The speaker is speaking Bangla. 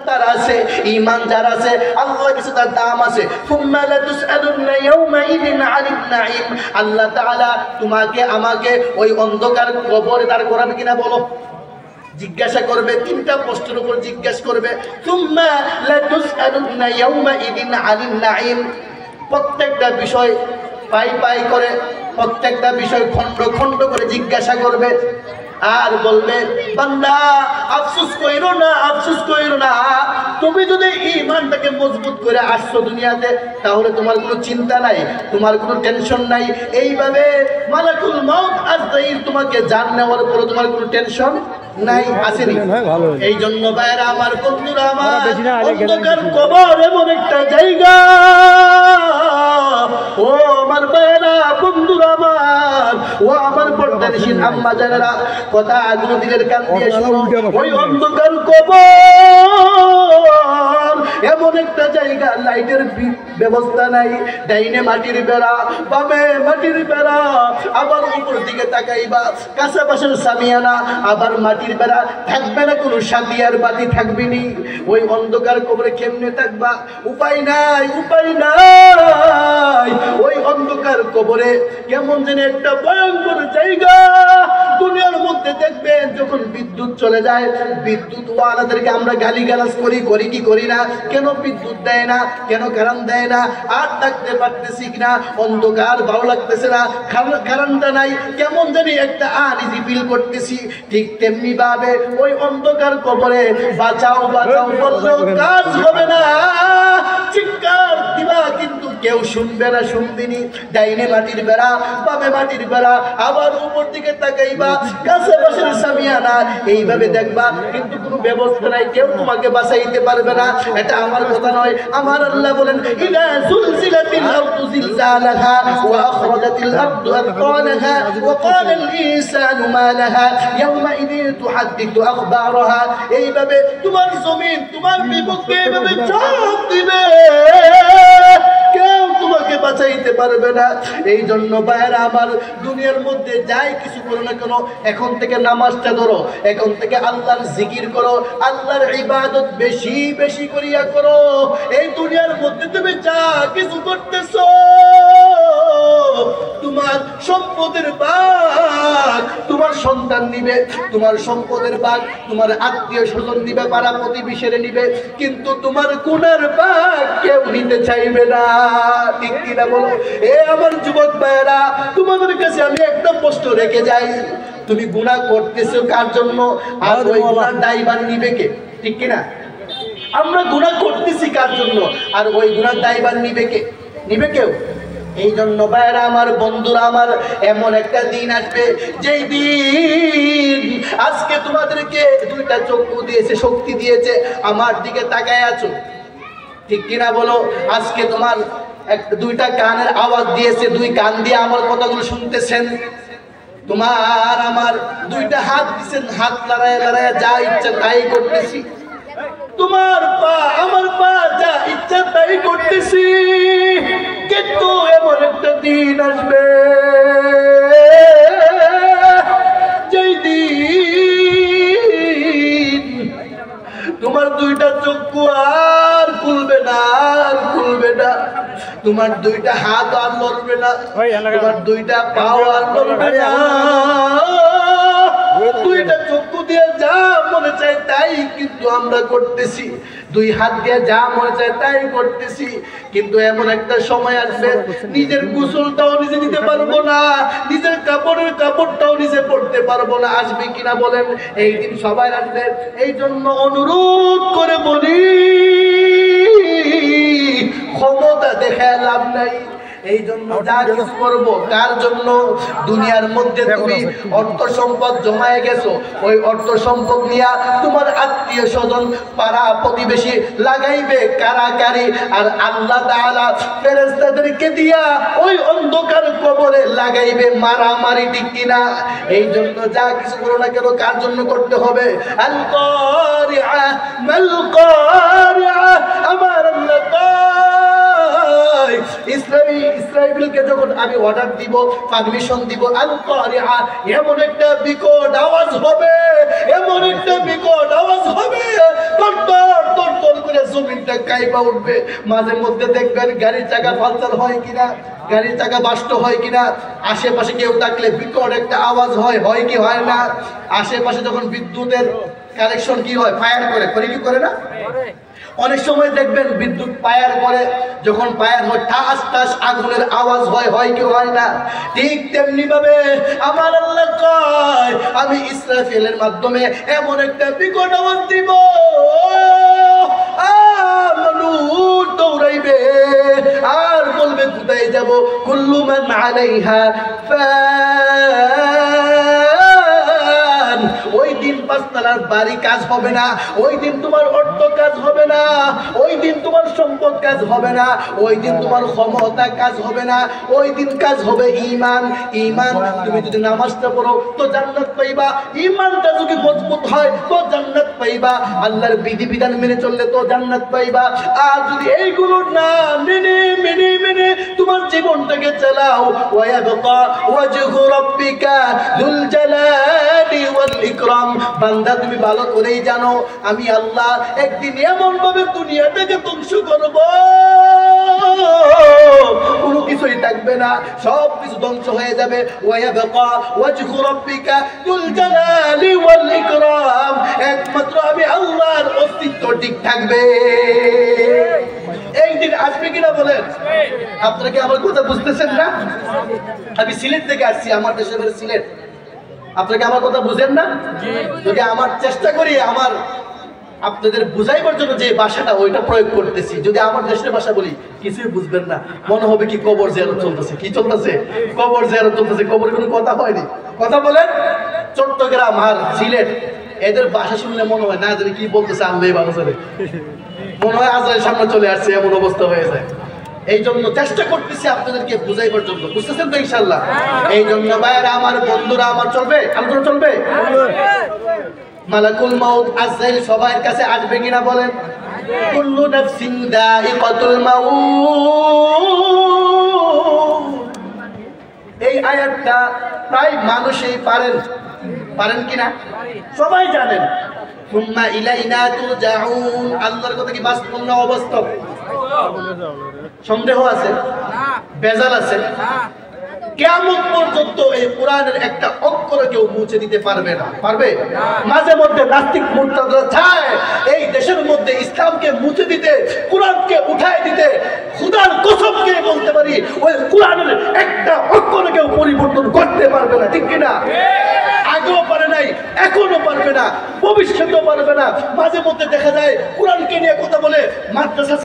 তার আছে, ঈমান যার আছে, আল্লাহর কাছে তার দাম আছে। সুম্মা লাতুসআলুন্না ইয়াওমাইযিন আনিন নাঈম। আল্লাহ তাআলা তোমাকে আমাকে ওই অন্ধকার কবরে দাঁড় করাবে কিনা বলো? জিজ্ঞাসা করবে, তিনটা প্রশ্নের উপর জিজ্ঞাসা করবে। সুম্মা লাতুসআলুন্না ইয়াওমাইযিন আনিন নাঈম। প্রত্যেকটা বিষয় পাই পাই করে, প্রত্যেকটা বিষয় খণ্ড খণ্ড করে জিজ্ঞাসা করবে। আর বলবে, বান্দা আফসোস কইরো না, আফসোস কইরো না, তুমি যদি ঈমানটাকে মজবুত করে আসছো দুনিয়াতে, তাহলে তোমার কোনো চিন্তা নাই, তোমার কোনো টেনশন নাই। এইভাবে মালাকুল মউত আজরাইল তোমাকে জান নেওয়ার পরে তোমার কোনো টেনশন নাই, আসেনি। এই জন্য ভাইরা আমার, বন্ধুরা আমার, অন্ধকার কবর এমন একটা জায়গা, ও আমার ভাইরা, বন্ধুরা আমার, ও আমার পর্দানিশীন আম্মা জানেরা, কথা আগুন দিলের কান দিয়ে শুনো। ওই অন্ধকার কবর এমন একটা জায়গা, লাইটের ব্যবস্থা নাই, ডাইনে মাটির বেড়া, বামে মাটির বেড়া, আবার উপর দিকে তাকাইবা কাঁচা বাঁশের সামিয়ানা, আবার মাটির বেড়া, থাকবে না কোনো সাদিয়ার বাতি, থাকবে নি। ওই অন্ধকার কবরে কেমনে থাকবা? উপায় নাই, উপায় নাই। ওই অন্ধকার কবরে কেমন যেন একটা ভয়ঙ্কর জায়গা। দুনিয়ার মধ্যে দেখবেন যখন বিদ্যুৎ চলে যায়, বিদ্যুৎ ওয়ালাদেরকে আমরা গালিগালাজ করি, করি কি করি না? কেন বিদ্যুৎ দেয় না, কেন কারেন্ট দেয় না? আর থাকতে পারতেছি কিনা, অন্ধকার ভালো লাগতেছে না, কারেন্টটা নাই, কেমন জানি একটা আনইজি ফিল করতেছি। ঠিক তেমনি ভাবে ওই অন্ধকার কবরে বাঁচাও বাঁচাও বললেও কাজ হবে না, চিৎকার দিবা কিন্তু কেউ শুনবে না, শুনবিনি। ডাইনে মাটির বেড়া, বামে মাটির বেড়া, আবার উপর দিকে তাকাইবা কাছে বাঁশের সামিয়ানা, এইভাবে দেখবা, কিন্তু কোনো ব্যবস্থা নাই, কেউ তোমাকে বাঁচাইতে পারবে না। এটা আমার কথা নয়, আমার আল্লাহ বলেন, ইযা যুলজিলাতিল আরদু জিলজালাহা ওয়া আখরাজাতিল আরদু আথকালাহা ওয়া ক্বালাল ইনসানু মা লাহা ইয়াওমাইযিন তুহাদ্দিথু আখবারাহা। এইভাবে তোমার জমিন তোমার বিপক্ষে এইভাবে চাপ দিবে, কেউ তোমাকে বাঁচাইতে পারবে না। এই জন্য ভাইরা আমার, দুনিয়ার মধ্যে যাই কিছু করো না কেন, এখন থেকে নামাজটা ধরো, এখন থেকে আল্লাহর জিকির করো, আল্লাহর ইবাদত বেশি বেশি করিয়া করো। এই দুনিয়ার মধ্যে তুমি যা কিছু করতেছো, তোমার সম্পদের ভাগ তোমার সন্তান নিবে, তোমার সম্পদের ভাগ তোমার আত্মীয় স্বজন নিবে, পাড়া প্রতিবেশীরা নিবে, কিন্তু তোমার গুনার ভাগ কেউ নিতে চাইবে না। ঠিক কিনা বলো? এ আমার যুবক ভাইয়েরা, তোমাদের কাছে আমি একটা প্রশ্ন রেখে যাই, তুমি গুনাহ করতেছো কার জন্য? আর ওই গুনার দায়ভার নিবে কে? ঠিক কিনা? আমরা গুনাহ করতেছি কার জন্য, আর ওই গুনার দায়ভার নিবে কে? নিবে কেউ? এই জন্য ভাইরা আমার, বন্ধুরা আমার, এমন একটা দিন আসবে যেই দিন, আজকে তোমাদেরকে দুইটা চক্ষু দিয়েছে, শক্তি দিয়েছে, আমার দিকে তাকায় আছো, ঠিক কিনা বলো? আজকে তোমার দুইটা কানের আওয়াজ দিয়েছে, দুই কান দিয়ে আমার কথাগুলো শুনতেছেন। তোমার আমার দুইটা হাত দিয়েছেন, হাত লড়াইয়া লড়াইয়া যা ইচ্ছা তাই করতেছি। তোমার পা, আমার পা, যা ইচ্ছা তাই করতেছি। কিন্তু এমন একটা দিন আসবে যেই দিন তোমার দুইটা চক্ষু আর খুলবে না, আর খুলবে না, তোমার দুইটা হাত আর লড়বে না, তোমার দুইটা পাও আর লড়বে না। দুইটা চক্ষু দিয়ে যা মনে চায় তাই কিন্তু আমরা করতেছি, দুই হাত দিয়ে যা মনে চায় তাই করতেছি। কিন্তু এমন একটা সময় আসবে, নিজের গোসলটাও নিজে নিতে পারবো না, নিজের কাপড়ের কাপড়টাও নিজে পরতে পারবো না। আসবে কিনা বলেন? এই দিন সবাই আসবে। এই জন্য অনুরোধ করে বলি, ক্ষমতা দেখে লাভ নাই। এই জন্য যা কিছু করবো কার জন্য? দুনিয়ার মধ্যে তুমি অর্থ সম্পদ জমায়ে গেছো, ওই অর্থ সম্পদ নিয়ে তোমার আত্মীয় স্বজন পাড়া প্রতিবেশী লাগাইবে কারাকারি, আর আল্লাহ তাআলা ফেরেশতাদেরকে দিয়া ওই অন্ধকার কবরে লাগাইবে মারামারি। ঠিক কিনা? এই জন্য যা কিছু করো না কেন কার জন্য করতে হবে? আল কারিআ মাল কারিআ। আমার আল্লাহ ইসরাইলকে যখন আমি অর্ডার দিব, পারমিশন দিব, আল কারিআ, এমন একটা বিকট আওয়াজ হবে, এমন একটা বিকট আওয়াজ হবে, তরতর তরতর শরীরটা কাইপা উঠবে। মাঝে মধ্যে দেখবেন গাড়ির চাকা পালচার হয় কিনা, গাড়ির চাকা বাস্ট হয় কিনা, আশেপাশে কেউ থাকলে বিকট একটা আওয়াজ হয়, হয় কি হয় না? আশেপাশে যখন বিদ্যুতের কানেকশন কি হয়, ফায়ার করে, করে কি করে না? অনেক সময় দেখবেন বিদ্যুৎ ফায়ার করে, যখন ফায়ার হয় ঠাস ঠাস আগুনের আওয়াজ হয়, হয় কি হয় না? ঠিক তেমনি ভাবে আমার আল্লাহ কয় আমি ইসরাফিলের মাধ্যমে এমন একটা বিকট আওয়াজ দিব, মানুষ দৌড়াইবে আর বলবে কোথায় যাব? কুল্লু মান আলাইহা ফান। ওই দিন পাঁচতলার বাড়ি কাজ হবে না, ওই দিন তোমার অর্থ কাজ হবে না, ওই দিন তোমার সম্পদ কাজ হবে না, ওই দিন তোমার ক্ষমতা কাজ হবে না, ওই দিন কাজ হবে ঈমান। ঈমান, তুমি যদি নামাজটা পড়ো তো জান্নাত পাইবা, ঈমানটা যদি মজবুত হয় তো জান্নাত পাইবা, আল্লাহর বিধিবিধান মেনে চললে তো জান্নাত পাইবা। আর যদি এইগুলো না মেনে মেনে মেনে তোমার জীবনটাকে চালাও, ওয়ায়াবকা ওয়াজহু রাব্বিকা যুল জালালি ওয়াল ইকরাম। বান্দা তুমি ভালো করেই জানো আমি আল্লাহ একদিন এমন ভাবে দুনিয়াটাকে ধ্বংস করব, কোনো কিছুই থাকবে না, সব কিছু ধ্বংস হয়ে যাবে। ওয়ায়াবকা ওয়াজহু রাব্বিকা যুল জালালি ওয়াল ইকরাম, একমাত্র আমি আল্লাহর অস্তিত্ব ঠিক থাকবে। এই দিন আসবে কিনা বলেন? আপনারা কি আমার কথা বুঝতেছেন না? আমি সিলেট থেকে আসছি, আমার দেশের বাড়ি সিলেট। আপনারা কি আমার কথা বুঝেন না? যদি আমার চেষ্টা করি আমার আপনাদের বুঝাইবার জন্য যে ভাষাটা ওইটা প্রয়োগ করতেছি, যদি আমার দেশের ভাষা বলি কিছুই বুঝবেন না, মনে হবে কি কবর জিয়ারত চলতেছে। কি চলতেছে? কবর জিয়ারত চলতেছে। কবর কোনো কথা হয়নি। কথা বলেন। চট্টগ্রাম আর সিলেট এদের ভাষা শুনলে মনে হয় না জানি কি বলতেছে, আমি ভালো চলে মনে হয় আজরাইল সামনে চলে আসছে, এমন অবস্থা হয়ে যায়। এই জন্য চেষ্টা করতেছি আপনাদেরকে বুঝাইবার জন্য, বুঝতেছেন তো ইনশাআল্লাহ? এই জন্য ভাইরা আমার, বন্ধুরা আমার, চলবে আলোচনা চলবে। মালাকুল মাউত আজরাইল সবার কাছে আসবে কিনা বলেন? কুল্লু নাফসিন যায়িকাতুল মাউত। এই আয়াতটা প্রায় মানুষই পারেন কিনা? সবাই জানেন। সুম্মা ইলাইনা তুরজাউন, আল্লাহর কথা কি বাস্তব না অবাস্তব? সন্দেহ আছে? বেজাল আছে? কিয়ামত পর্যন্ত এই কোরআনের একটা অক্ষর কেউ মুছে দিতে পারবে না। পারবে? মাঝে মধ্যে নাস্তিক মুরতাদরা চায় এই দেশের মধ্যে ইসলামকে মুছে দিতে, কোরআনকে উঠায় দিতে। খোদার কসম কে বলতে পারি ওই কোরআনের একটা অক্ষর কেউ পরিবর্তন করতে পারবে না। ঠিক কিনা? আগেও পারে নাই, এখনো পারবে না, ভবিষ্যতেও পারবে না। মাঝে মধ্যে দেখা যায় কোরআনকে নিয়ে কথা বলে মাদ্রাসা